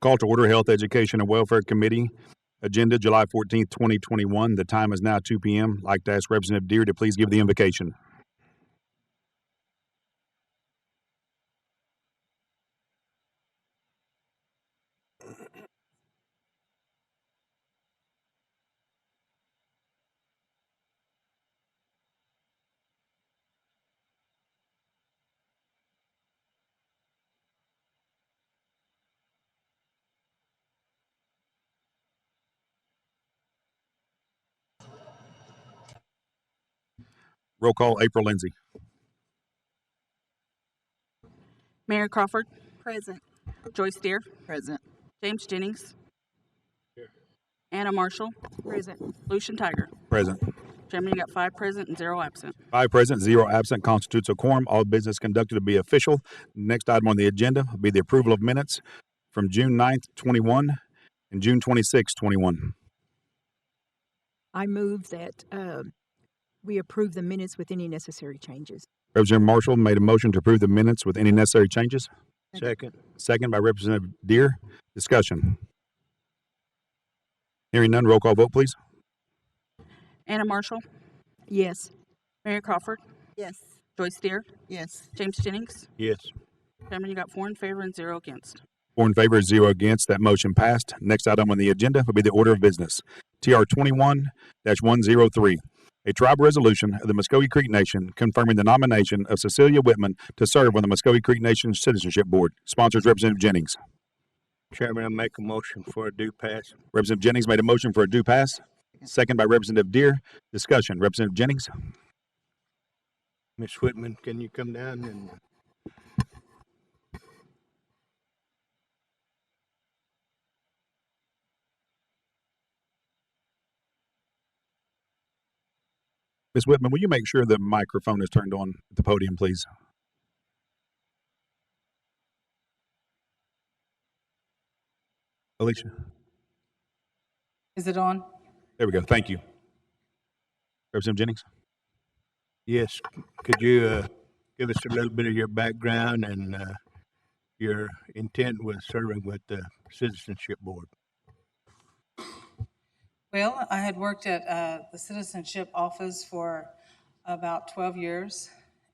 Call to order Health, Education, and Welfare Committee. Agenda July 14th, 2021. The time is now 2 p.m. I'd like to ask Representative Deere to please give the invocation. Roll call, April Lindsay. Mayor Crawford. Present. Joyce Deere. Present. James Jennings. Here. Anna Marshall. Present. Lucian Tiger. Present. Chairman, you got 5 present and 0 absent. 5 present, 0 absent constitutes a quorum. All business conducted to be official. Next item on the agenda will be the approval of minutes from June 9th, 21 and June 26th, 21. I move that we approve the minutes with any necessary changes. Representative Marshall made a motion to approve the minutes with any necessary changes. Second. Second by Representative Deere. Discussion. Hearing none, roll call vote, please. Anna Marshall. Yes. Mayor Crawford. Yes. Joyce Deere. Yes. James Jennings. Yes. Chairman, you got 4 in favor and 0 against. 4 in favor, 0 against. That motion passed. Next item on the agenda will be the order of business. TR 21-103. A tribal resolution of the Muscogee Creek Nation confirming the nomination of Cecilia Whitman to serve on the Muscogee Creek Nation Citizenship Board. Sponsors Representative Jennings. Chairman, I make a motion for a due pass. Representative Jennings made a motion for a due pass. Second by Representative Deere. Discussion. Representative Jennings. Ms. Whitman, can you come down and Ms. Whitman, will you make sure the microphone is turned on at the podium, please? Alicia. Is it on? There we go. Thank you. Representative Jennings. yes, could you give us a little bit of your background and your intent with serving with the Citizenship Board? Well, I had worked at the Citizenship Office for about 12 years,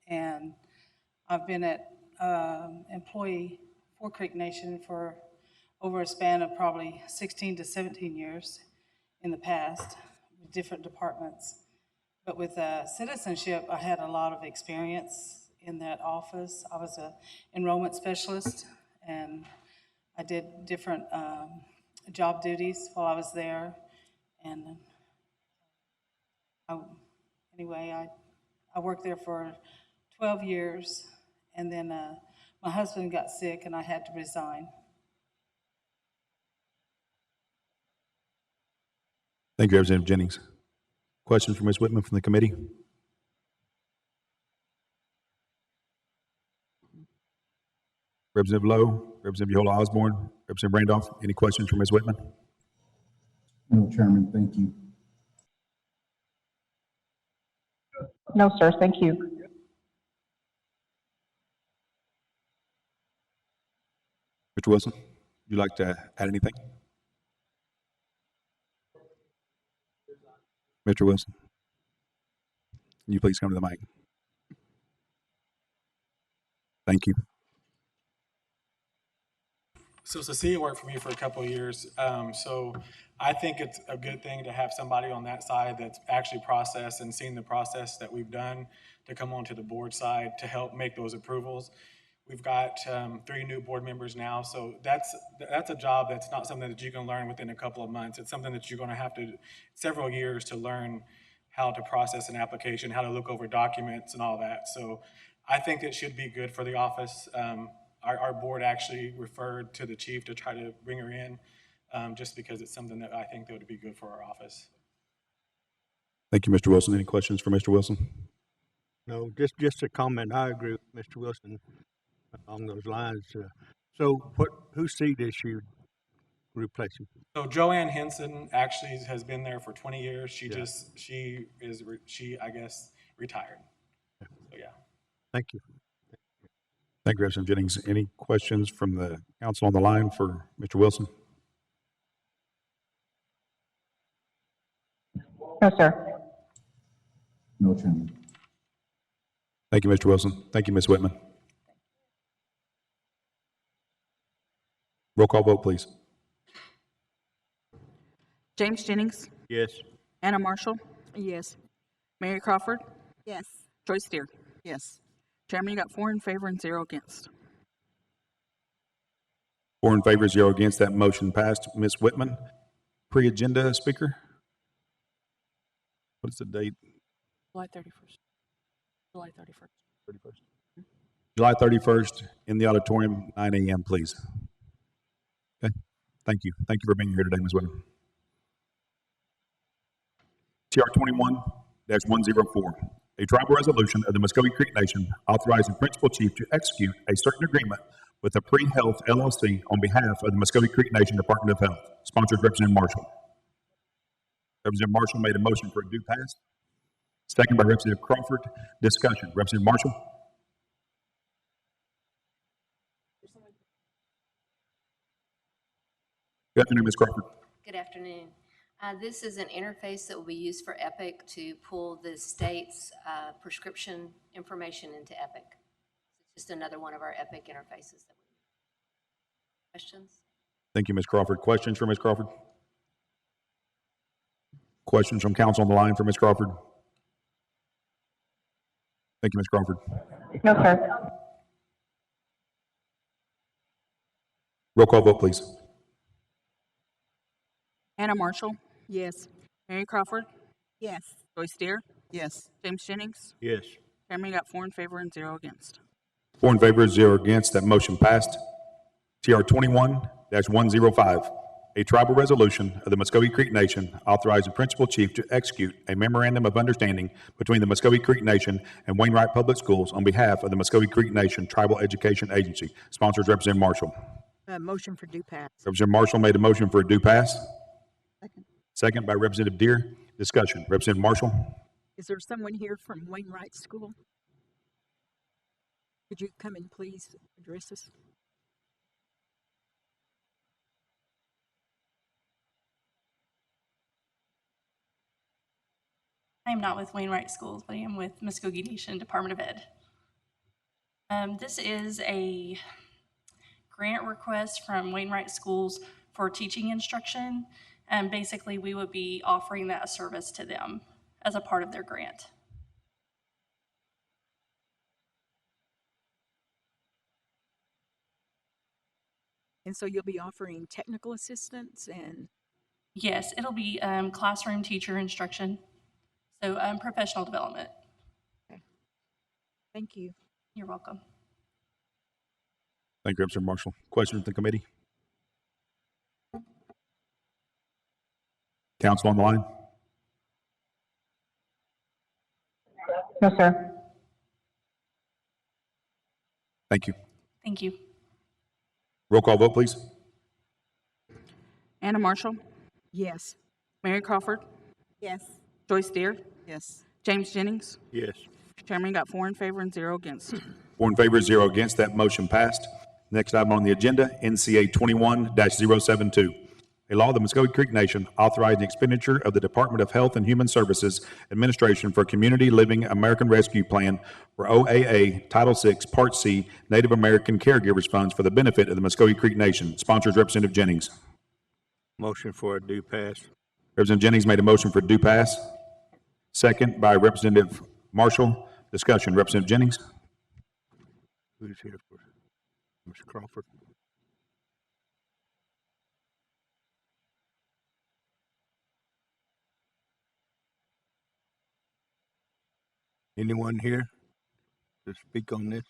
and I've been at employee for Creek Nation for over a span of probably 16 to 17 years in the past, with different departments. But with citizenship, I had a lot of experience in that office. I was an enrollment specialist, and I did different job duties while I was there. And I worked there for 12 years, and then my husband got sick and I had to resign. Thank you, Representative Jennings. Questions for Ms. Whitman from the committee? Representative Lowe, Representative Yola Osborne, Representative Randolph, any questions for Ms. Whitman? No, Chairman, thank you. No, sir, thank you. Mr. Wilson, would you like to add anything? Mr. Wilson, can you please come to the mic? Thank you. So Cecilia worked for me for a couple of years. So I think it's a good thing to have somebody on that side that's actually processed and seen the process that we've done to come onto the board side to help make those approvals. We've got 3 new board members now, so that's a job that's not something that you can learn within a couple of months. It's something that you're going to have to several years to learn how to process an application, how to look over documents and all that. So I think it should be good for the office. Our board actually referred to the chief to try to bring her in, just because it's something that I think that would be good for our office. Thank you, Mr. Wilson. Any questions for Mr. Wilson? No, just a comment. I agree with Mr. Wilson along those lines. So whose seat is she replacing? So Joanne Henson actually has been there for 20 years. She I guess retired. So yeah. Thank you. Thank you, Representative Jennings. Any questions from the council on the line for Mr. Wilson? No, sir. No, Chairman. Thank you, Mr. Wilson. Thank you, Ms. Whitman. Roll call vote, please. James Jennings, Yes. Anna Marshall, Yes. Mary Crawford, Yes. Joyce Steer. Yes. Chairman, you got 4 in favor and 0 against. 4 in favor, 0 against. That motion passed. Ms. Whitman, pre-agenda speaker. What is the date? July 31st. July 31st. 31st. July 31st in the auditorium, 9 a.m., please. Okay. Thank you. Thank you for being here today, Ms. Whitman. TR 21-104, a tribal resolution of the Muscogee Creek Nation authorizing Principal Chief to execute a certain agreement with the Pre-Health LLC on behalf of the Muscogee Creek Nation Department of Health. Sponsored Representative Marshall. Representative Marshall made a motion for a due pass. Second by Representative Crawford. Discussion. Representative Marshall. Good afternoon, Ms. Crawford. Good afternoon. This is an interface that will be used for Epic to pull the state's prescription information into Epic. It's just another one of our Epic interfaces. Questions? Thank you, Ms. Crawford. Questions for Ms. Crawford? Questions from council on the line for Ms. Crawford? Thank you, Ms. Crawford. No, sir. Roll call vote, please. Anna Marshall, Yes. Mary Crawford, Yes. Joyce Steer, Yes. James Jennings. Yes. Chairman, you got 4 in favor and 0 against. 4 in favor, 0 against. That motion passed. TR 21-105, a tribal resolution of the Muscogee Creek Nation authorizing Principal Chief to execute a memorandum of understanding between the Muscogee Creek Nation and Wainwright Public Schools on behalf of the Muscogee Creek Nation Tribal Education Agency. Sponsors Representative Marshall. Motion for due pass. Representative Marshall made a motion for a due pass. Second by Representative Deere. Discussion. Representative Marshall. Is there someone here from Wainwright School? Could you come and please address us? I am not with Wainwright Schools, but I am with Muskogee Nation Department of Ed. This is a grant request from Wainwright Schools for teaching instruction. And basically, we would be offering that service to them as a part of their grant. And so you'll be offering technical assistance and Yes, it'll be classroom teacher instruction, so professional development. thank you. You're welcome. Thank you, Representative Marshall. Questions from the committee? Council on the line? No, sir. Thank you. Thank you. Roll call vote, please. Anna Marshall, Yes. Mary Crawford, Yes. Joyce Steer, Yes. James Jennings. Yes. Chairman, you got 4 in favor and 0 against. 4 in favor, 0 against. That motion passed. Next item on the agenda, NCA 21-072. A law of the Muscogee Creek Nation authorizing the expenditure of the Department of Health and Human Services Administration for Community Living American Rescue Plan for OAA Title VI Part C Native American Caregivers Funds for the benefit of the Muscogee Creek Nation. Sponsors Representative Jennings. Motion for a due pass. Representative Jennings made a motion for due pass. Second by Representative Marshall. Discussion. Representative Jennings. Who's here for Ms. Crawford? Anyone here to speak on this?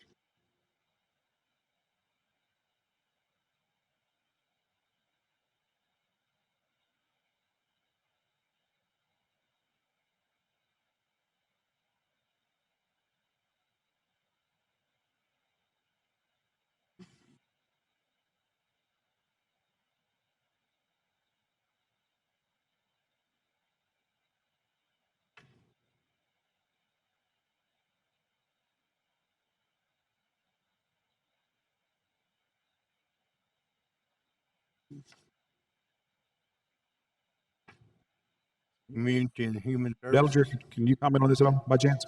Community and Human Services. Dellinger, can you comment on this at all, by chance?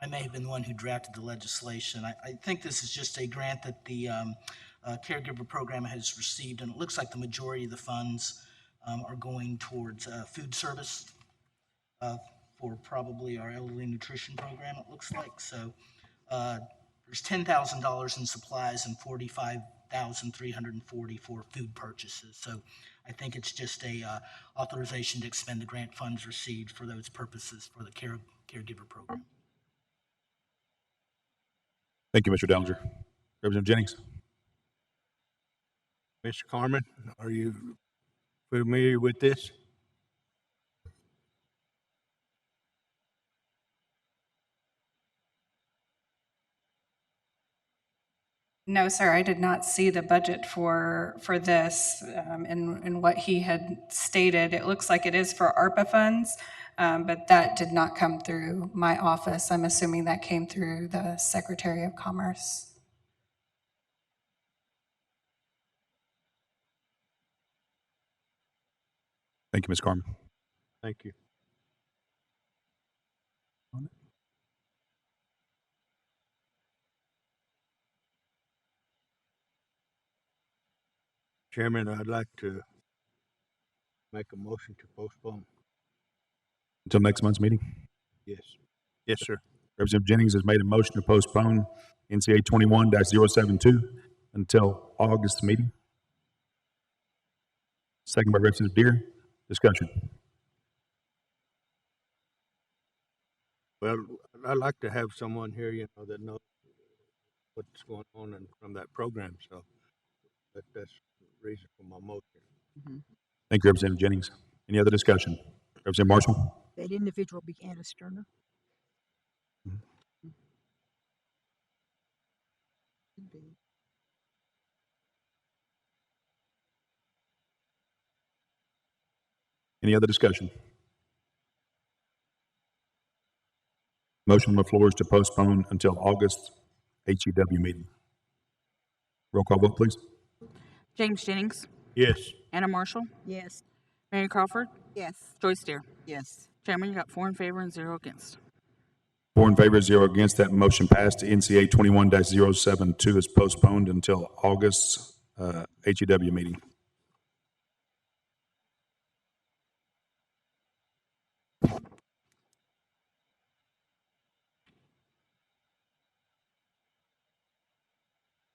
I may have been the one who drafted the legislation. I think this is just a grant that the caregiver program has received, and it looks like the majority of the funds are going towards food service for probably our elderly nutrition program, it looks like. So there's $10,000 in supplies and $45,340 for food purchases. So I think it's just a authorization to expend the grant funds received for those purposes for the caregiver program. Thank you, Mr. Dellinger. Representative Jennings. Mr. Carmen, are you familiar with this? No, sir, I did not see the budget for this, and what he had stated. It looks like it is for ARPA funds, but that did not come through my office. I'm assuming that came through the Secretary of Commerce. Thank you, Ms. Carmen. Thank you. Chairman, I'd like to make a motion to postpone. Until next month's meeting. Yes. Yes, sir. Representative Jennings has made a motion to postpone NCA 21-072 until August meeting. Second by Representative Deere. Discussion. Well, I'd like to have someone here, that knows what's going on from that program. So that's the reason for my motion. Thank you, Representative Jennings. Any other discussion? Representative Marshall. That individual be Anna Sterner. Could be. Any other discussion? Motion on the floor is to postpone until August HEW meeting. Roll call vote, please. James Jennings, Yes. Anna Marshall, Yes. Mary Crawford, Yes. Joyce Deere. Yes. Chairman, you got 4 in favor and 0 against. 4 in favor, 0 against. That motion passed. NCA 21-072 is postponed until August HEW meeting.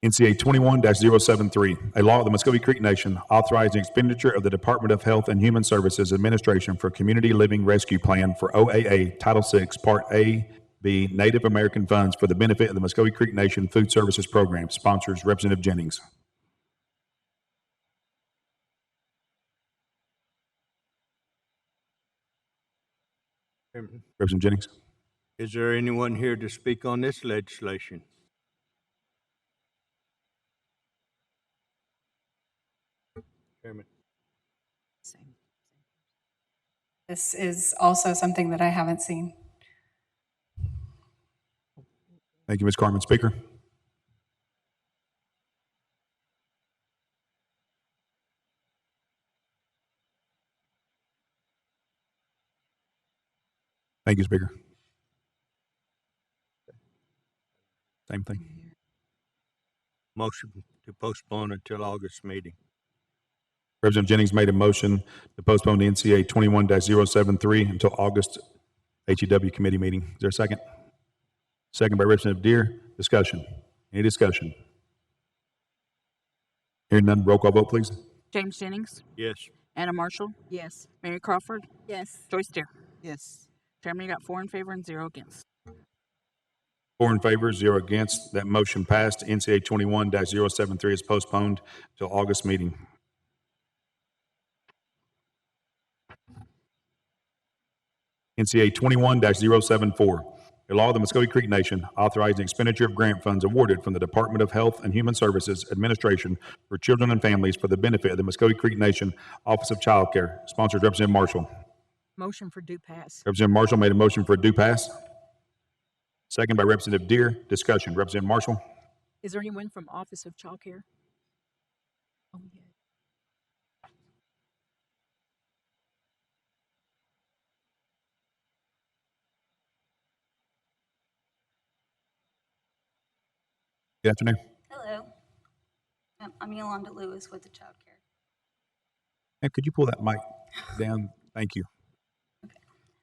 NCA 21-073, a law of the Muscogee Creek Nation authorizing expenditure of the Department of Health and Human Services Administration for Community Living Rescue Plan for OAA Title VI, Part A, B, Native American funds for the benefit of the Muscogee Creek Nation Food Services Program. Sponsors, Representative Jennings. Representative Jennings. Is there anyone here to speak on this legislation? Chairman. Same. This is also something that I haven't seen. Thank you, Ms. Carmen. Speaker. Thank you, Speaker. Same thing. Motion to postpone until August meeting. Representative Jennings made a motion to postpone the NCA 21-073 until August HEW committee meeting. Is there a second? Second by Representative Deere. Discussion. Any discussion? Hearing none, roll call vote, please. James Jennings, Yes. Anna Marshall, Yes. Mary Crawford, Yes. Joyce Deere. Yes. Chairman, you got 4 in favor and 0 against. 4 in favor, 0 against. That motion passed. NCA 21-073 is postponed till August meeting. NCA 21-074, a law of the Muscogee Creek Nation authorizing expenditure of grant funds awarded from the Department of Health and Human Services Administration for children and families for the benefit of the Muscogee Creek Nation Office of Child Care. Sponsors, Representative Marshall. Motion for due pass. Representative Marshall made a motion for a due pass. Second by Representative Deere. Discussion. Representative Marshall. Is there anyone from Office of Child Care? Oh, yeah. Good afternoon. Hello. I'm Yolanda Lewis with the Child Care. And could you pull that mic down? Thank you.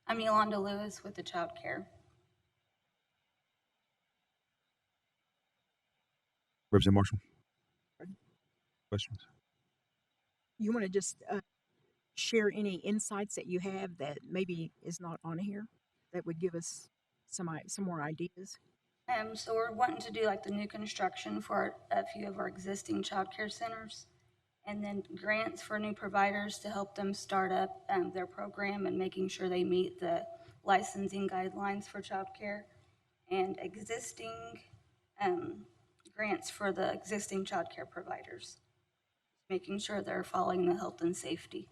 I'm Yolanda Lewis with the Child Care. Representative Marshall. Questions? You want to just share any insights that you have that maybe is not on here that would give us some more ideas? So we're wanting to do like the new construction for a few of our existing child care centers, and then grants for new providers to help them start up their program and making sure they meet the licensing guidelines for child care, and existing grants for the existing child care providers, making sure they're following the health and safety.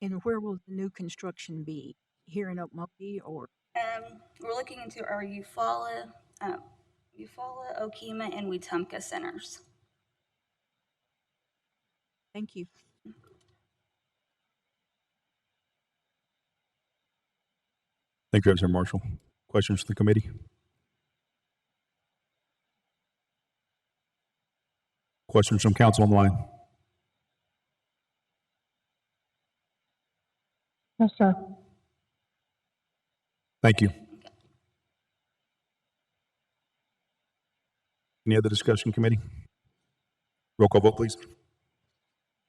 And where will the new construction be? Here in Okmulgee or? We're looking into our Eufaula, Okemah, and Wetumpka centers. Thank you. Thank you, Representative Marshall. Questions from the committee? Questions from council on the line? No, sir. Thank you. Any other discussion, committee? Roll call vote, please.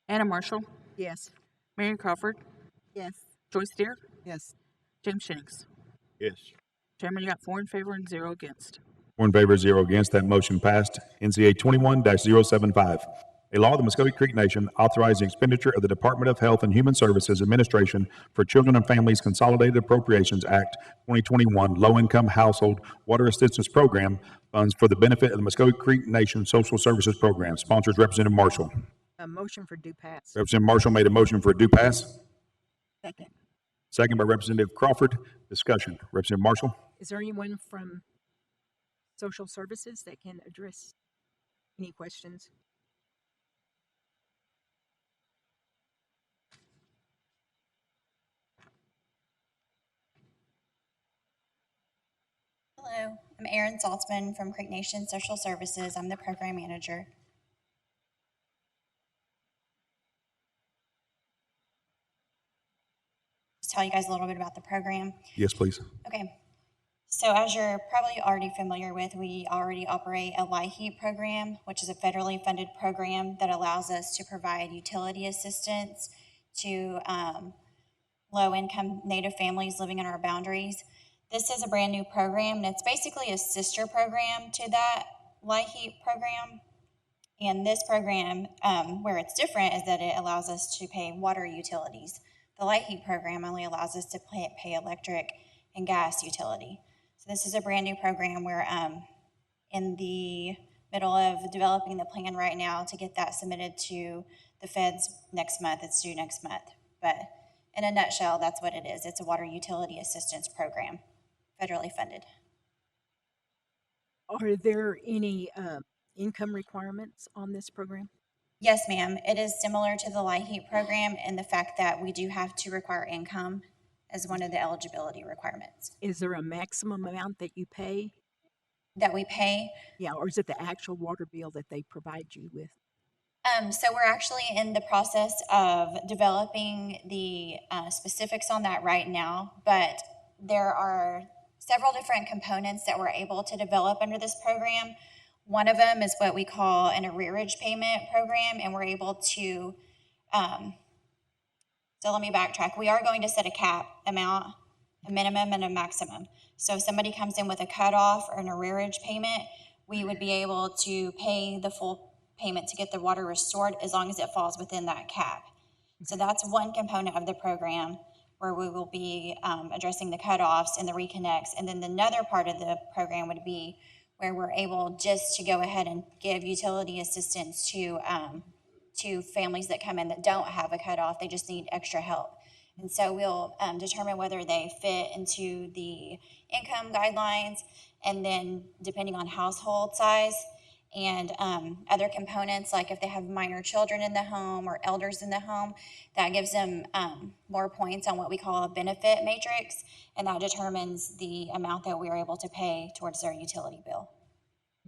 Anna Marshall, Yes. Mary Crawford, Yes. Joyce Deer, Yes. James Jennings. Yes. Chairman, you got 4 in favor and 0 against. 4 in favor, 0 against. That motion passed. NCA 21-075. A law of the Muscogee Creek Nation authorizing expenditure of the Department of Health and Human Services Administration for Children and Families Consolidated Appropriations Act 2021 Low-Income Household Water Assistance Program funds for the benefit of the Muscogee Creek Nation Social Services Program. Sponsors Representative Marshall. A motion for due pass. Representative Marshall made a motion for a due pass. Second. Second by Representative Crawford. Discussion. Representative Marshall. Is there anyone from Social Services that can address any questions? Hello, I'm Erin Saltzman from Creek Nation Social Services. I'm the program manager. Just tell you guys a little bit about the program. Yes, please. Okay, so as you're probably already familiar with, we already operate a LIHEAP program, which is a federally funded program that allows us to provide utility assistance to low-income Native families living in our boundaries. This is a brand new program, and it's basically a sister program to that LIHEAP program. And this program, where it's different, is that it allows us to pay water utilities. The LIHEAP program only allows us to pay electric and gas utility. So this is a brand new program. We're in the middle of developing the plan right now to get that submitted to the feds next month. It's due next month. But in a nutshell, that's what it is. It's a water utility assistance program, federally funded. Are there any income requirements on this program? Yes, ma'am. It is similar to the LIHEAP program in the fact that we do have to require income as one of the eligibility requirements. Is there a maximum amount that you pay? That we pay? Yeah, or is it the actual water bill that they provide you with? So we're actually in the process of developing the specifics on that right now, but there are several different components that we're able to develop under this program. One of them is what we call an arrearage payment program, and we're able to, so let me backtrack. We are going to set a cap amount, a minimum and a maximum. So if somebody comes in with a cutoff or an arrearage payment, we would be able to pay the full payment to get the water restored as long as it falls within that cap. So that's one component of the program where we will be addressing the cutoffs and the reconnects. And then another part of the program would be where we're able just to go ahead and give utility assistance to families that come in that don't have a cutoff. They just need extra help. And so we'll determine whether they fit into the income guidelines and then depending on household size and other components, like if they have minor children in the home or elders in the home, that gives them more points on what we call a benefit matrix, and that determines the amount that we are able to pay towards their utility bill.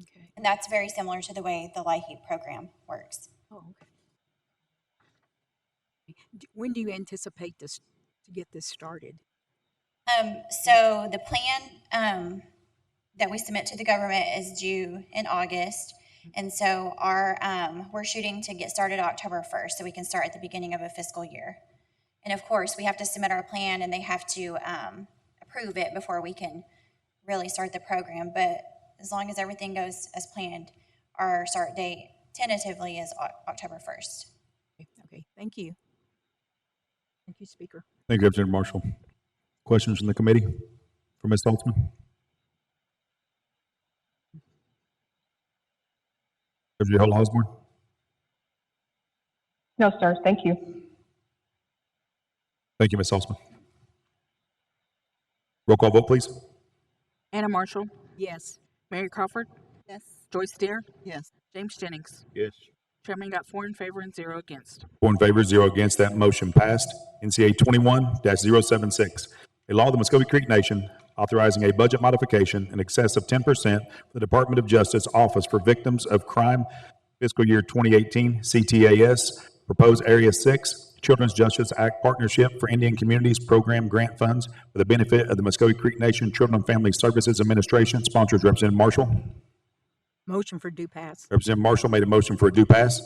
Okay. And that's very similar to the way the LIHEAP program works. Oh, okay. When do you anticipate this to get this started? So the plan that we submit to the government is due in August. And so we're shooting to get started October 1st, so we can start at the beginning of a fiscal year. And of course, we have to submit our plan and they have to approve it before we can really start the program. But as long as everything goes as planned, our start date tentatively is October 1st. Okay, thank you. Thank you, Speaker. Thank you, Representative Marshall. Questions from the committee for Ms. Saltzman? Representative Hill Osborne? No, sir. Thank you. Thank you, Ms. Saltzman. Roll call vote, please. Anna Marshall, Yes. Mary Crawford, Yes. Joyce Deere, Yes. James Jennings. Yes. Chairman, you got 4 in favor and 0 against. 4 in favor, 0 against. That motion passed. NCA 21-076, a law of the Muscogee Creek Nation authorizing a budget modification in excess of 10% for the Department of Justice Office for Victims of Crime, fiscal year 2018, CTAS, proposed Area 6, Children's Justice Act Partnership for Indian Communities Program Grant Funds for the benefit of the Muscogee Creek Nation Children and Family Services Administration. Sponsors Representative Marshall. Motion for due pass. Representative Marshall made a motion for a due pass.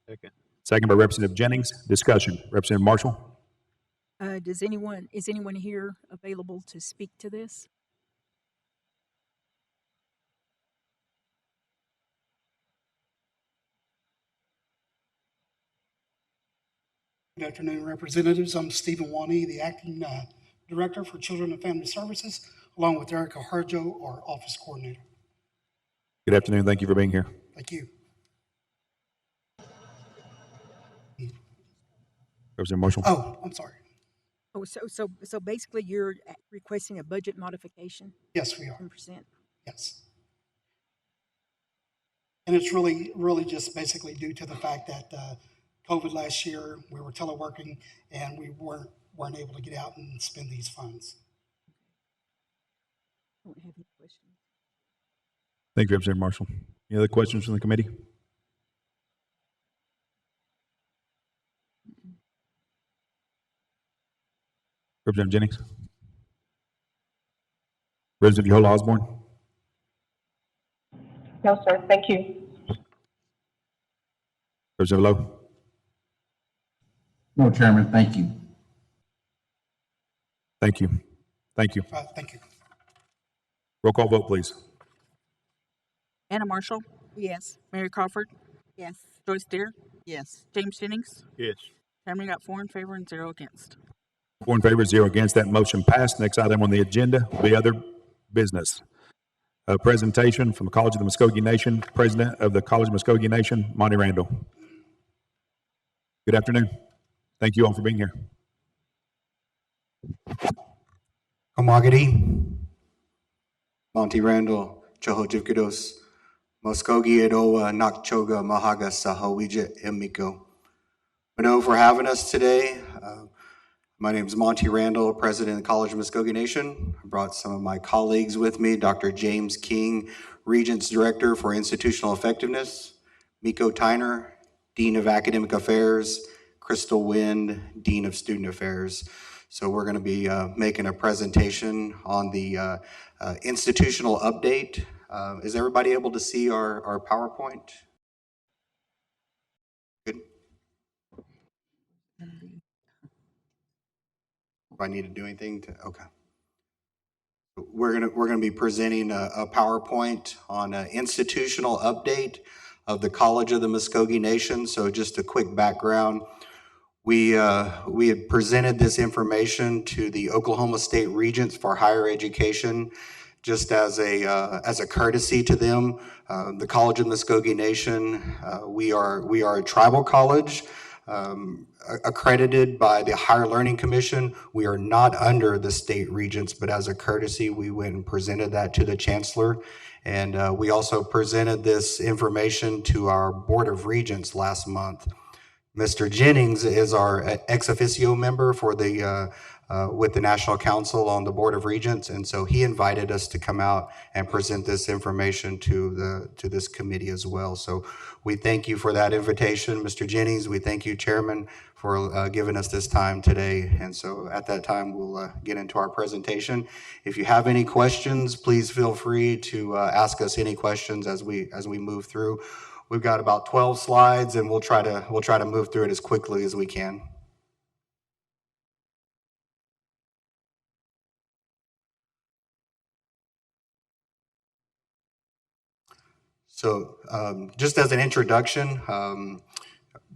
Second. Second by Representative Jennings. Discussion. Representative Marshall. Is anyone here available to speak to this? Good afternoon, representatives. I'm Stephen Wani, the acting director for Children and Family Services, along with Erica Harjo, our office coordinator. Good afternoon. Thank you for being here. Thank you. Representative Marshall. Oh, I'm sorry. Oh, so basically you're requesting a budget modification? Yes, we are. 10%? Yes. And it's really just basically due to the fact that COVID last year, we were teleworking and we weren't able to get out and spend these funds. I don't have any questions. Thank you, Representative Marshall. Any other questions from the committee? Representative Jennings. Representative Yohola Osborne. No, sir. Thank you. Representative Lowe. No, Chairman, thank you. Thank you. Thank you. Thank you. Roll call vote, please. Anna Marshall, Yes. Mary Crawford, Yes. Joyce Deere, Yes. James Jennings. Yes. Chairman, you got 4 in favor and 0 against. 4 in favor, 0 against. That motion passed. Next item on the agenda will be other business. A presentation from the College of the Muscogee Nation, President of the College of Muscogee Nation, Monty Randall. Good afternoon. Thank you all for being here. Kamagadi, Monty Randall, Chohojivkidos, Muskogee Edowa, Nakchoga, Mahaga, Sahawija, Emiko. Mano for having us today. My name is Monty Randall, President of the College of Muscogee Nation. I brought some of my colleagues with me, Dr. James King, Regents Director for Institutional Effectiveness, Miko Tyner, Dean of Academic Affairs, Crystal Wind, Dean of Student Affairs. So we're going to be making a presentation on the institutional update. Is everybody able to see our PowerPoint? Good. Do I need to do anything to, okay. We're gonna be presenting a PowerPoint on an institutional update of the College of the Muscogee Nation. So just a quick background. We had presented this information to the Oklahoma State Regents for Higher Education, just as a courtesy to them. The College of Muscogee Nation, we are a tribal college. accredited by the Higher Learning Commission. We are not under the state regents, but as a courtesy, we went and presented that to the chancellor. And we also presented this information to our Board of Regents last month. Mr. Jennings is our ex officio member for the with the National Council on the Board of Regents, and so he invited us to come out and present this information to this committee as well. So we thank you for that invitation, Mr. Jennings. We thank you, Chairman, for giving us this time today. And so at that time, we'll get into our presentation. If you have any questions, please feel free to ask us any questions as we move through. We've got about 12 slides, and we'll try to move through it as quickly as we can. So just as an introduction,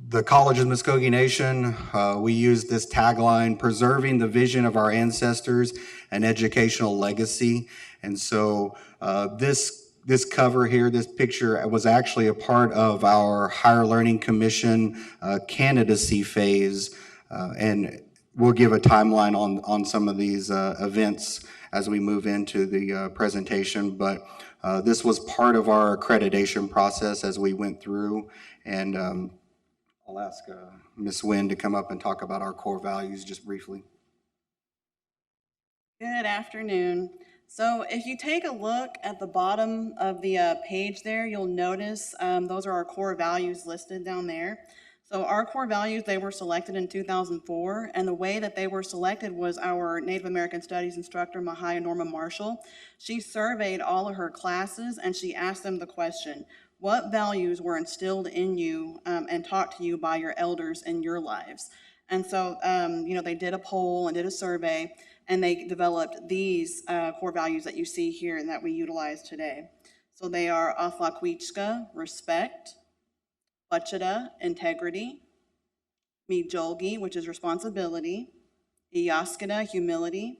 the College of the Muskogee Nation, we use this tagline, preserving the vision of our ancestors and educational legacy. And so this cover here, this picture was actually a part of our Higher Learning Commission candidacy phase. And we'll give a timeline on some of these events as we move into the presentation. But this was part of our accreditation process as we went through. And I'll ask Ms. Nguyen to come up and talk about our core values just briefly. Good afternoon. So if you take a look at the bottom of the page there, you'll notice those are our core values listed down there. So our core values, they were selected in 2004, and the way that they were selected was our Native American Studies instructor, Mahia Norma Marshall. She surveyed all of her classes, and she asked them the question, what values were instilled in you and taught to you by your elders in your lives? And so, they did a poll and did a survey, and they developed these core values that you see here and that we utilize today. So they are Aflaquichka, respect, Wachita, integrity, Mijolgi, which is responsibility, Iyaskada, humility,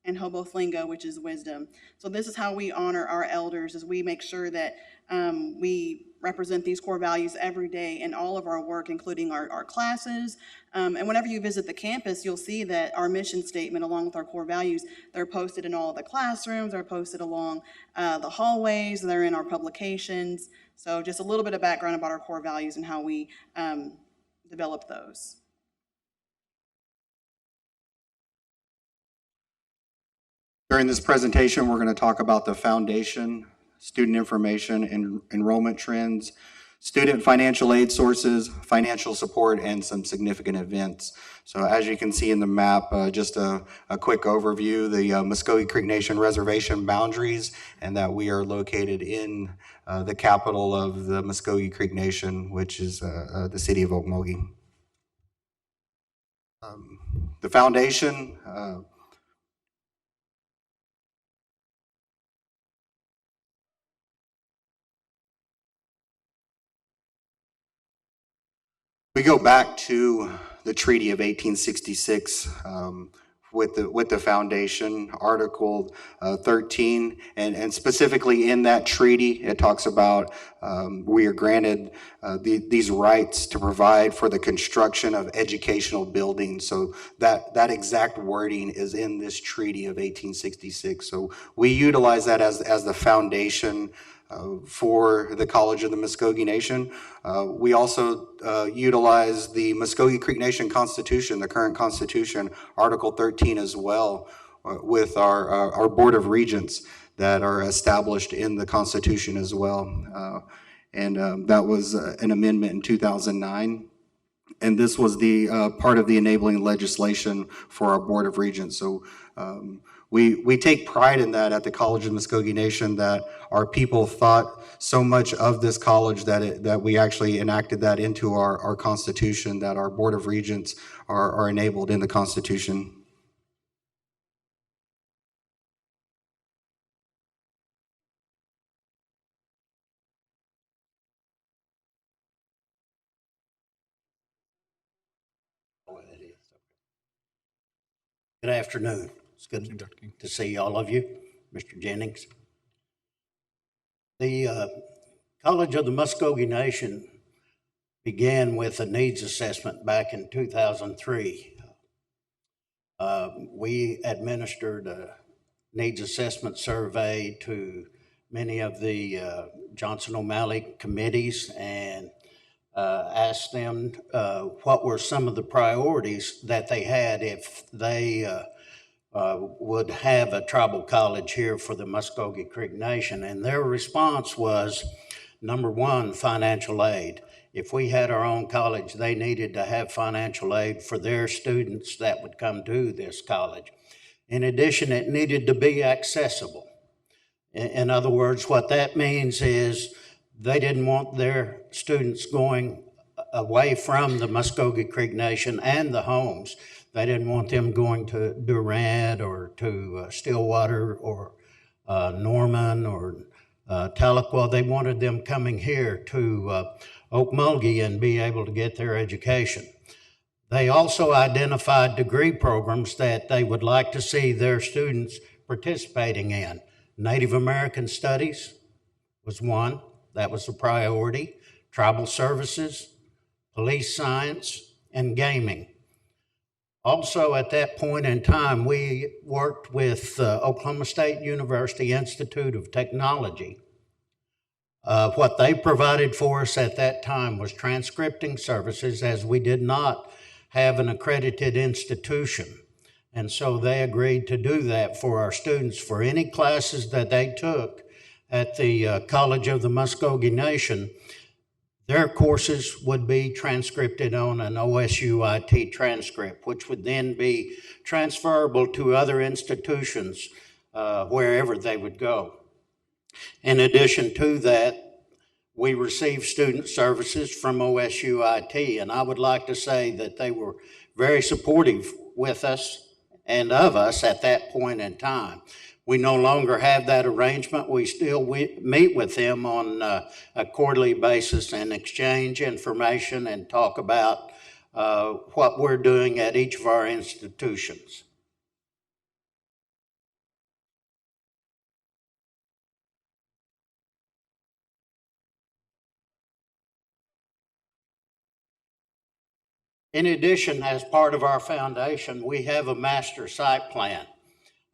and Hobothlingga, which is wisdom. So this is how we honor our elders, is we make sure that we represent these core values every day in all of our work, including our classes. And whenever you visit the campus, you'll see that our mission statement, along with our core values, they're posted in all of the classrooms, they're posted along the hallways, they're in our publications. So just a little bit of background about our core values and how we develop those. During this presentation, we're going to talk about the foundation, student information, and enrollment trends, student financial aid sources, financial support, and some significant events. So as you can see in the map, just a quick overview, the Muskogee Creek Nation reservation boundaries, and that we are located in the capital of the Muskogee Creek Nation, which is the city of Okmulgee. The foundation, we go back to the Treaty of 1866 with the foundation, Article 13, and specifically in that treaty, it talks about we are granted these rights to provide for the construction of educational buildings. So that exact wording is in this Treaty of 1866. So we utilize that as the foundation for the College of the Muskogee Nation. We also utilize the Muskogee Creek Nation Constitution, the current Constitution, Article 13 as well, with our Board of Regents that are established in the Constitution as well. And that was an amendment in 2009. And this was the part of the enabling legislation for our Board of Regents. So we take pride in that at the College of Muskogee Nation, that our people thought so much of this college that we actually enacted that into our Constitution, that our Board of Regents are enabled in the Constitution. Good afternoon. It's good to see all of you, Mr. Jennings. The College of the Muskogee Nation began with a needs assessment back in 2003. We administered a needs assessment survey to many of the Johnson O'Malley committees and asked them what were some of the priorities that they had if they would have a tribal college here for the Muskogee Creek Nation. And their response was, number one, financial aid. If we had our own college, they needed to have financial aid for their students that would come to this college. In addition, it needed to be accessible. In other words, what that means is they didn't want their students going away from the Muskogee Creek Nation and the homes. They didn't want them going to Durant or to Stillwater or Norman or Tahlequah. They wanted them coming here to Okmulgee and be able to get their education. They also identified degree programs that they would like to see their students participating in. Native American Studies was one, that was a priority. Tribal Services, Police Science, and Gaming. Also at that point in time, we worked with Oklahoma State University Institute of Technology. What they provided for us at that time was transcripting services, as we did not have an accredited institution. And so they agreed to do that for our students for any classes that they took at the College of the Muskogee Nation. Their courses would be transcripted on an OSU IT transcript, which would then be transferable to other institutions wherever they would go. In addition to that, we received student services from OSU IT, and I would like to say that they were very supportive with us and of us at that point in time. We no longer have that arrangement. We still meet with them on a quarterly basis and exchange information and talk about what we're doing at each of our institutions. In addition, as part of our foundation, we have a master site plan.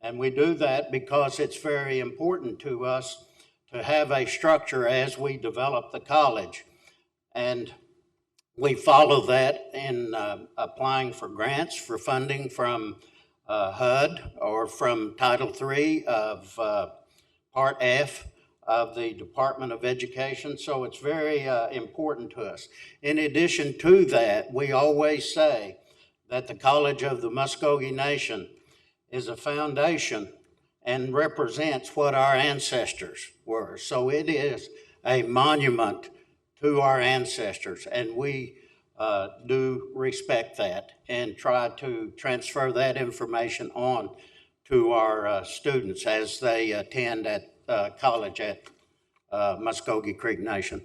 And we do that because it's very important to us to have a structure as we develop the college. And we follow that in applying for grants for funding from HUD or from Title III of Part F of the Department of Education. So it's very important to us. In addition to that, we always say that the College of the Muskogee Nation is a foundation and represents what our ancestors were. So it is a monument to our ancestors, and we do respect that and try to transfer that information on to our students as they attend at college at Muskogee Creek Nation.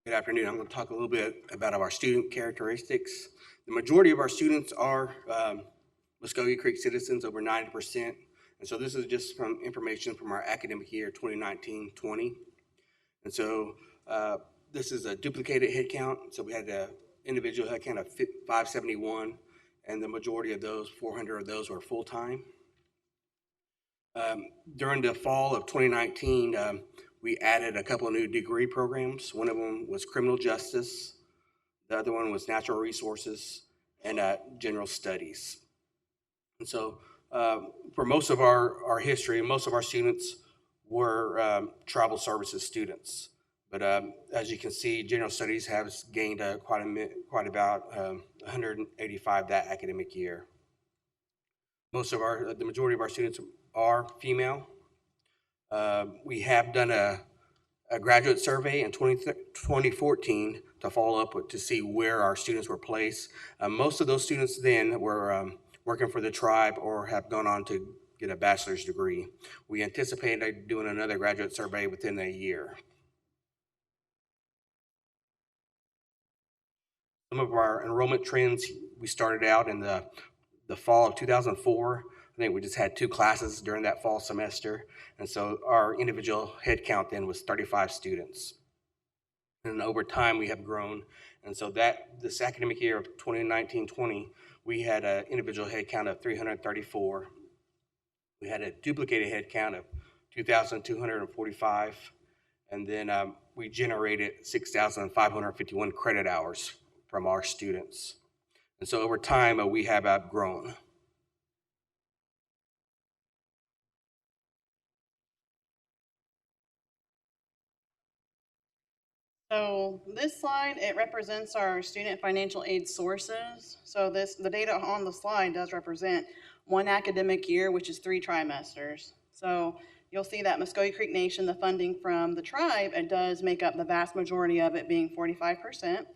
Good afternoon. I'm going to talk a little bit about our student characteristics. The majority of our students are Muskogee Creek citizens, over 90%. And so this is just from information from our academic year 2019-20. And so this is a duplicated head count. So we had an individual head count of 571, and the majority of those, 400 of those, were full-time. During the fall of 2019, we added a couple of new degree programs. One of them was criminal justice. The other one was natural resources and general studies. And so for most of our history, most of our students were tribal services students. But as you can see, general studies has gained quite about 185 that academic year. The majority of our students are female. We have done a graduate survey in 2014 to follow up to see where our students were placed. Most of those students then were working for the tribe or have gone on to get a bachelor's degree. We anticipate doing another graduate survey within a year. Some of our enrollment trends, we started out in the fall of 2004. I think we just had 2 classes during that fall semester. And so our individual head count then was 35 students. And over time we have grown. And so this academic year of 2019-20, we had an individual head count of 334. We had a duplicated head count of 2,245. And then we generated 6,551 credit hours from our students. And so over time, we have outgrown. So this slide, it represents our student financial aid sources. So the data on the slide does represent one academic year, which is 3 trimesters. So you'll see that Muskogee Creek Nation, the funding from the tribe, it does make up the vast majority of it, being 45%.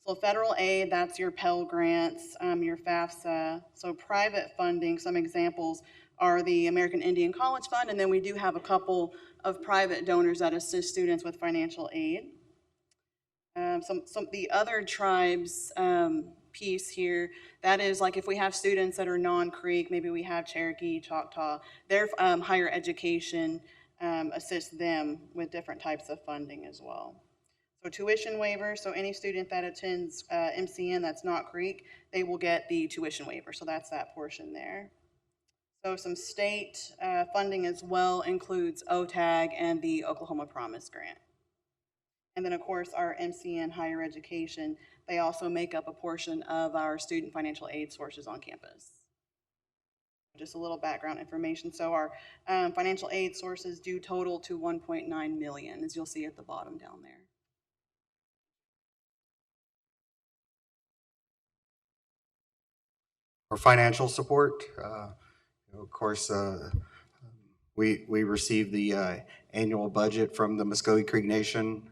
So federal aid, that's your Pell Grants, your FAFSA. So private funding, some examples are the American Indian College Fund, and then we do have a couple of private donors that assist students with financial aid. The other tribes piece here, that is like if we have students that are non-Creek, maybe we have Cherokee, Choctaw, their higher education assists them with different types of funding as well. So tuition waiver, so any student that attends MCN that's not Creek, they will get the tuition waiver. So that's that portion there. So some state funding as well includes OTAG and the Oklahoma Promise Grant. And then, of course, our MCN higher education, they also make up a portion of our student financial aid sources on campus. Just a little background information. So our financial aid sources do total to $1.9 million, as you'll see at the bottom down there. For financial support, of course, we received the annual budget from the Muskogee Creek Nation.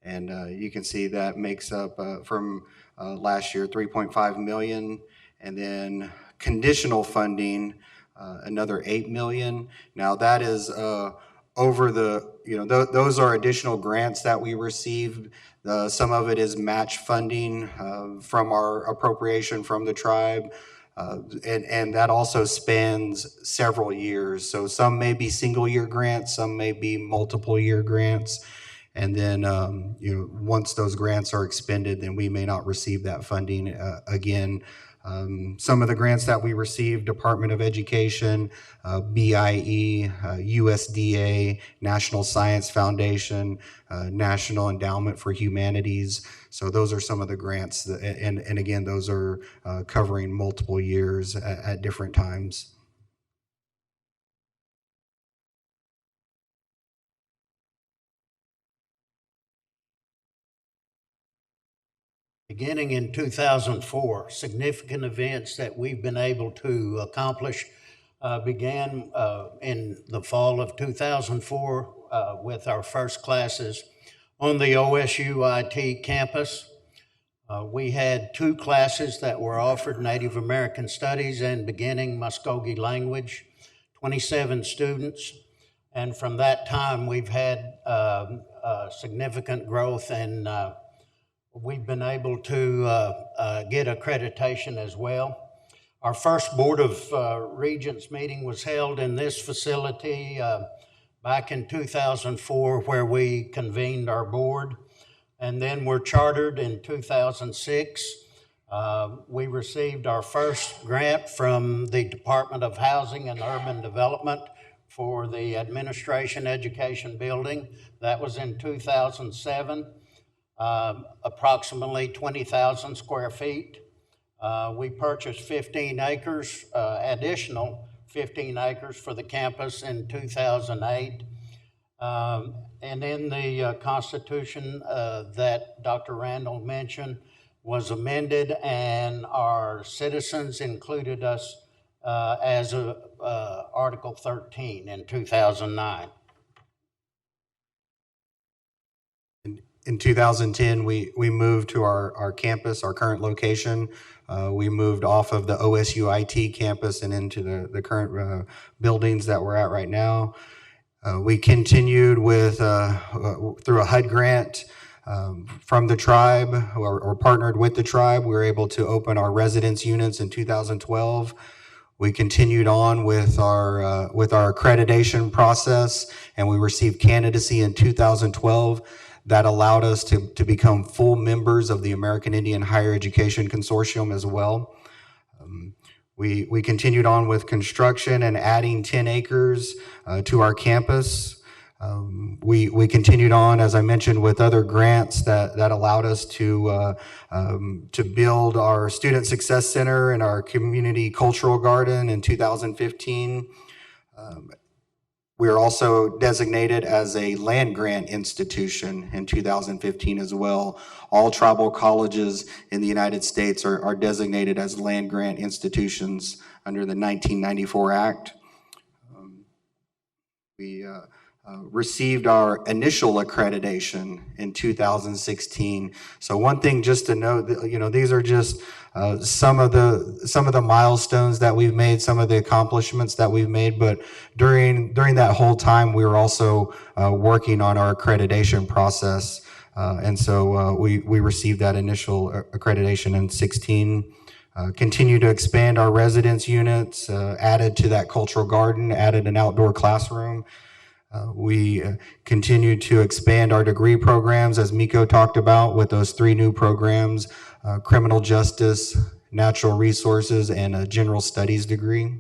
And you can see that makes up from last year, 3.5 million, and then conditional funding, another 8 million. Now that is over the, those are additional grants that we received. Some of it is match funding from our appropriation from the tribe. And that also spans several years. So some may be single year grants, some may be multiple year grants. And then, once those grants are expended, then we may not receive that funding again. Some of the grants that we received, Department of Education, BIE, USDA, National Science Foundation, National Endowment for Humanities. So those are some of the grants, and again, those are covering multiple years at different times. Beginning in 2004, significant events that we've been able to accomplish began in the fall of 2004 with our first classes on the OSU IT campus. We had 2 classes that were offered, Native American Studies and Beginning Muskogee Language, 27 students. And from that time, we've had significant growth, and we've been able to get accreditation as well. Our first Board of Regents meeting was held in this facility back in 2004, where we convened our board. And then we're chartered in 2006. We received our first grant from the Department of Housing and Urban Development for the Administration Education Building. That was in 2007. Approximately 20,000 square feet. We purchased 15 acres, additional 15 acres for the campus in 2008. And in the Constitution that Dr. Randall mentioned was amended, and our citizens included us as Article 13 in 2009. In 2010, we moved to our campus, our current location. We moved off of the OSU IT campus and into the current buildings that we're at right now. We continued with, through a HUD grant from the tribe, or partnered with the tribe. We were able to open our residence units in 2012. We continued on with our accreditation process, and we received candidacy in 2012. That allowed us to become full members of the American Indian Higher Education Consortium as well. We continued on with construction and adding 10 acres to our campus. We continued on, as I mentioned, with other grants that allowed us to build our Student Success Center and our Community Cultural Garden in 2015. We are also designated as a land grant institution in 2015 as well. All tribal colleges in the United States are designated as land grant institutions under the 1994 Act. We received our initial accreditation in 2016. So one thing just to note, these are just some of the milestones that we've made, some of the accomplishments that we've made. But during that whole time, we were also working on our accreditation process, and so we received that initial accreditation in 16. Continue to expand our residence units, added to that cultural garden, added an outdoor classroom. We continue to expand our degree programs, as Miko talked about, with those 3 new programs, criminal justice, natural resources, and a general studies degree.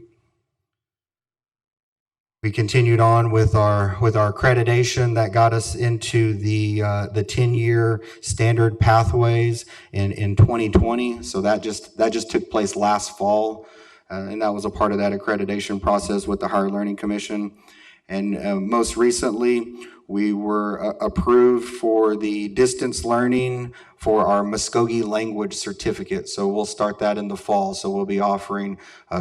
We continued on with our accreditation that got us into the 10-year standard pathways in 2020. So that just took place last fall, and that was a part of that accreditation process with the Higher Learning Commission. And most recently, we were approved for the distance learning for our Muskogee language certificate. So we'll start that in the fall. So we'll be offering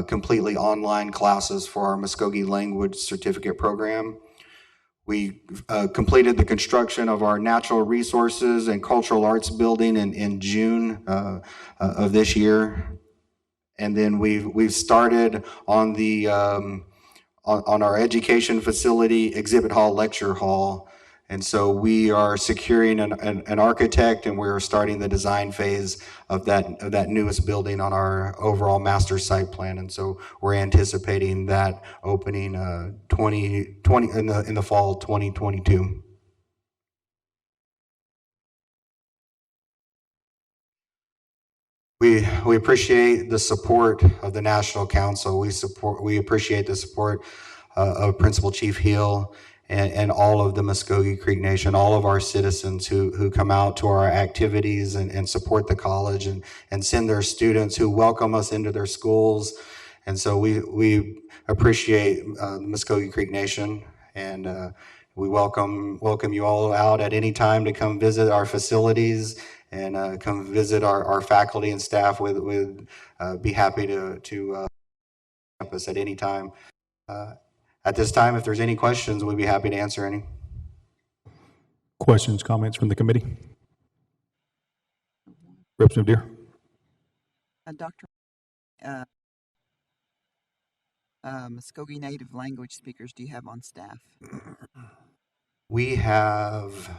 completely online classes for our Muskogee language certificate program. We completed the construction of our natural resources and cultural arts building in June of this year. And then we've started on the on our education facility, exhibit hall, lecture hall. And so we are securing an architect, and we're starting the design phase of that newest building on our overall master site plan. And so we're anticipating that opening in the fall 2022. We appreciate the support of the National Council. We appreciate the support of Principal Chief Hill and all of the Muskogee Creek Nation, all of our citizens who come out to our activities and support the college and send their students, who welcome us into their schools. And so we appreciate the Muskogee Creek Nation, and we welcome you all out at any time to come visit our facilities and come visit our faculty and staff. We'd be happy to campus at any time. At this time, if there's any questions, we'd be happy to answer any. Questions, comments from the committee? Representative Deere. Dr. Muskogee Native language speakers do you have on staff? We have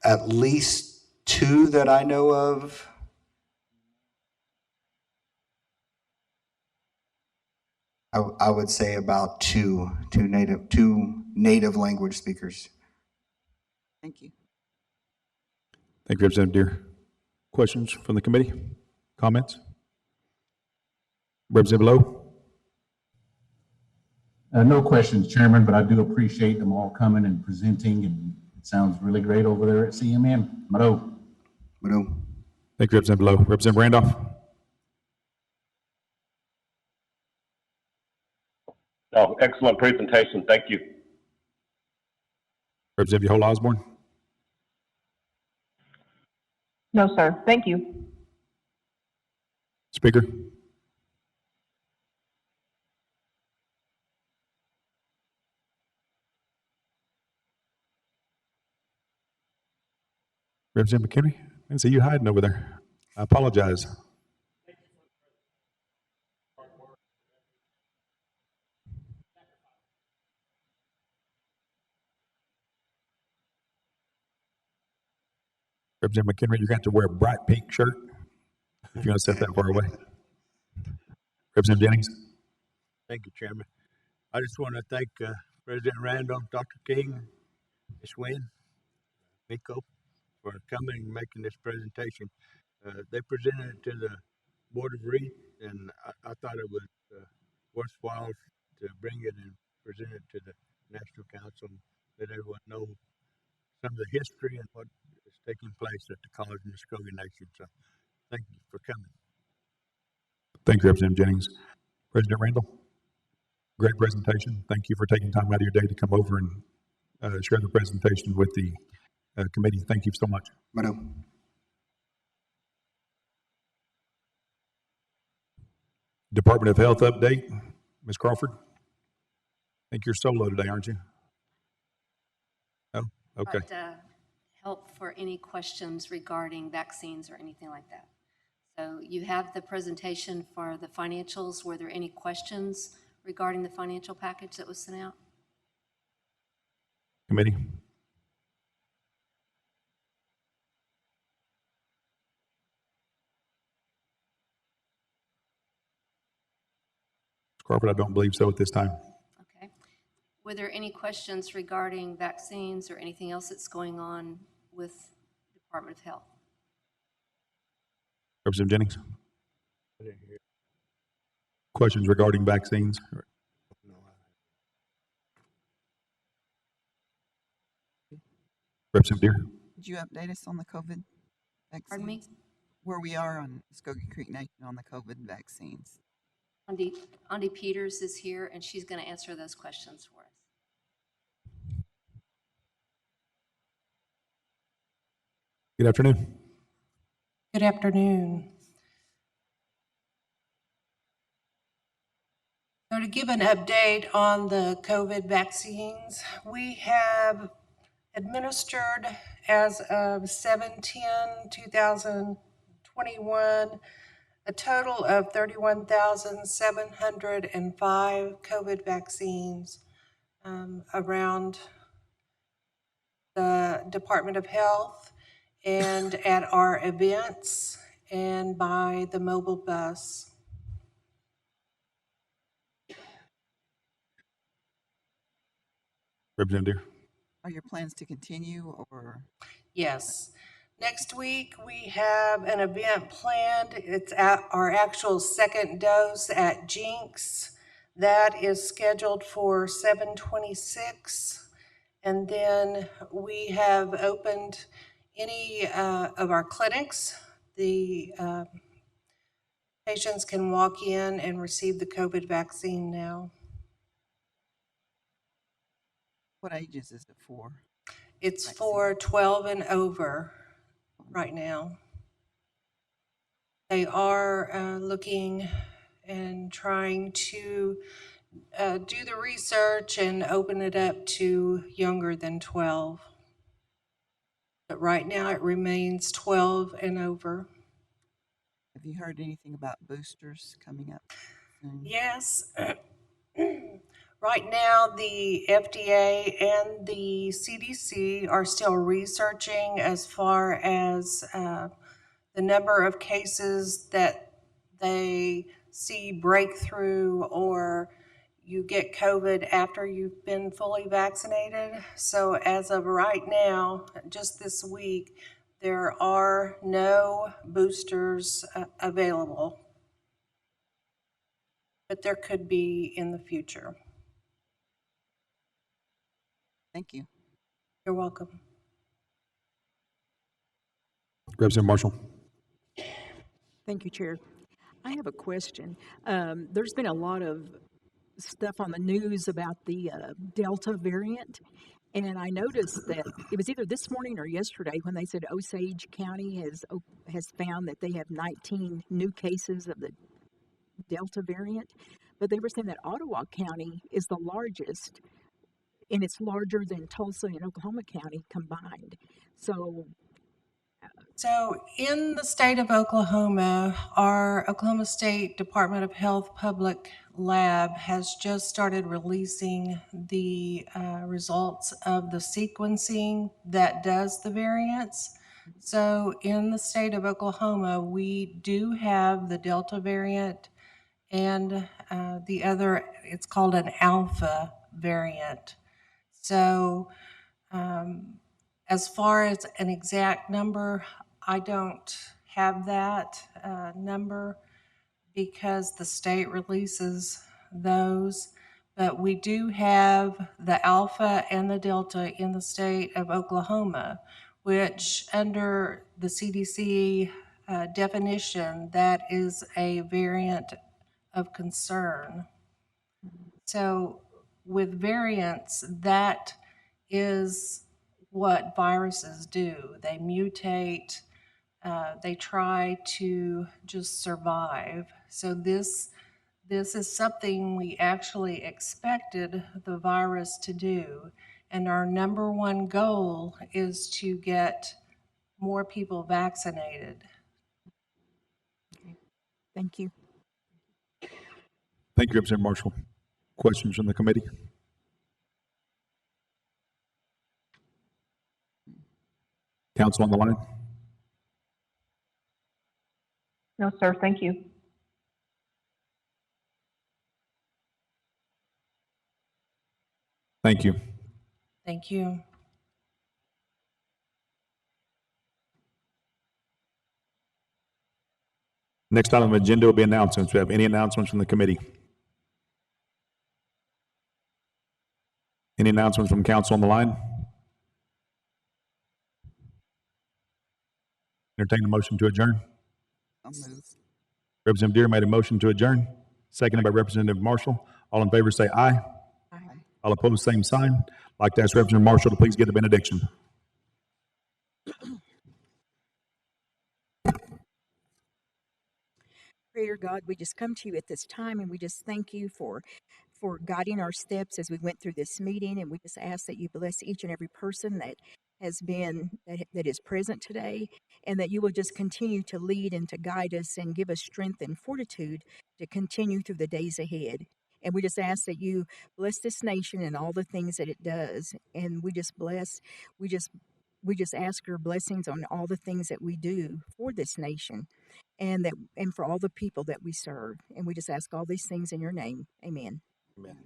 at least 2 that I know of. I would say about two native language speakers. Thank you. Thank you, Representative Deere. Questions from the committee? Comments? Representative Lowe. No questions, Chairman, but I do appreciate them all coming and presenting, and it sounds really great over there at CMM. Mado. Thank you, Representative Lowe. Representative Randolph. Oh, excellent presentation. Thank you. Representative Yehola Osborne. No, sir. Thank you. Speaker. Representative McHenry, I didn't see you hiding over there. I apologize. Representative McHenry, you're going to have to wear a bright pink shirt if you're going to sit that far away. Representative Jennings. Thank you, Chairman. I just want to thank President Randall, Dr. King, Ms. Wynn, Miko, for coming and making this presentation. They presented it to the Board of Read, and I thought it was worthwhile to bring it and present it to the National Council and let everyone know some of the history and what is taking place at the College of Muskogee Nation. So thank you for coming. Thank you, Representative Jennings. President Randall, great presentation. Thank you for taking time out of your day to come over and share the presentation with the committee. Thank you so much. Madam. Department of Health update, Ms. Crawford. I think you're solo today, aren't you? Oh, okay. But, help for any questions regarding vaccines or anything like that. So you have the presentation for the financials. Were there any questions regarding the financial package that was sent out? Committee. Crawford, I don't believe so at this time. Okay. Were there any questions regarding vaccines or anything else that's going on with the Department of Health? Representative Jennings. Questions regarding vaccines? Representative Deere. Could you update us on the COVID vaccines? Pardon me? Where we are on Muskogee Creek Nation on the COVID vaccines? Andy Peters is here, and she's going to answer those questions for us. Good afternoon. Good afternoon. So to give an update on the COVID vaccines, we have administered as of 7/10/2021 a total of 31,705 COVID vaccines around the Department of Health and at our events and by the mobile bus. Representative Deere. Are your plans to continue or? Yes. Next week, we have an event planned. It's at our actual second dose at Jinx. That is scheduled for 7/26. And then we have opened any of our clinics. The patients can walk in and receive the COVID vaccine now. What ages is it for? It's vaccine? for 12 and over right now. They are looking and trying to do the research and open it up to younger than 12. But right now it remains 12 and over. Have you heard anything about boosters coming up soon? Yes. Right now, the FDA and the CDC are still researching as far as the number of cases that they see breakthrough or you get COVID after you've been fully vaccinated. So as of right now, just this week, there are no boosters available, but there could be in the future. Thank you. You're welcome. Representative Marshall. Thank you, Chair. I have a question. There's been a lot of stuff on the news about the Delta variant, and I noticed that it was either this morning or yesterday when they said Osage County has found that they have 19 new cases of the Delta variant, but they were saying that Ottawa County is the largest, and it's larger than Tulsa and Oklahoma County combined. So in the state of Oklahoma, our Oklahoma State Department of Health Public Lab has just started releasing the results of the sequencing that does the variants. So in the state of Oklahoma, we do have the Delta variant, and the other, it's called an alpha variant. So as far as an exact number, I don't have that number because the state releases those. But we do have the alpha and the delta in the state of Oklahoma, which under the CDC definition, that is a variant of concern. So with variants, that is what viruses do. They mutate, they try to just survive. So this is something we actually expected the virus to do. And our number one goal is to get more people vaccinated. Thank you. Thank you, Representative Marshall. Questions from the committee? Council on the line? No, sir, thank you. Thank you. Thank you. Next item on the agenda will be announcements. Do we have any announcements from the committee? Any announcements from council on the line? Entertain a motion to adjourn. I'll move. Representative Deere made a motion to adjourn, seconded by Representative Marshall. All in favor say aye. Aye. All opposed, same sign. I'd like to ask Representative Marshall to please give the benediction. Creator God, we just come to you at this time and we just thank you for guiding our steps as we went through this meeting, and we just ask that you bless each and every person that has been that is present today, and that you will just continue to lead and to guide us and give us strength and fortitude to continue through the days ahead. And we just ask that you bless this nation and all the things that it does, and we just ask your blessings on all the things that we do for this nation and for all the people that we serve. And we just ask all these things in your name. Amen. Amen.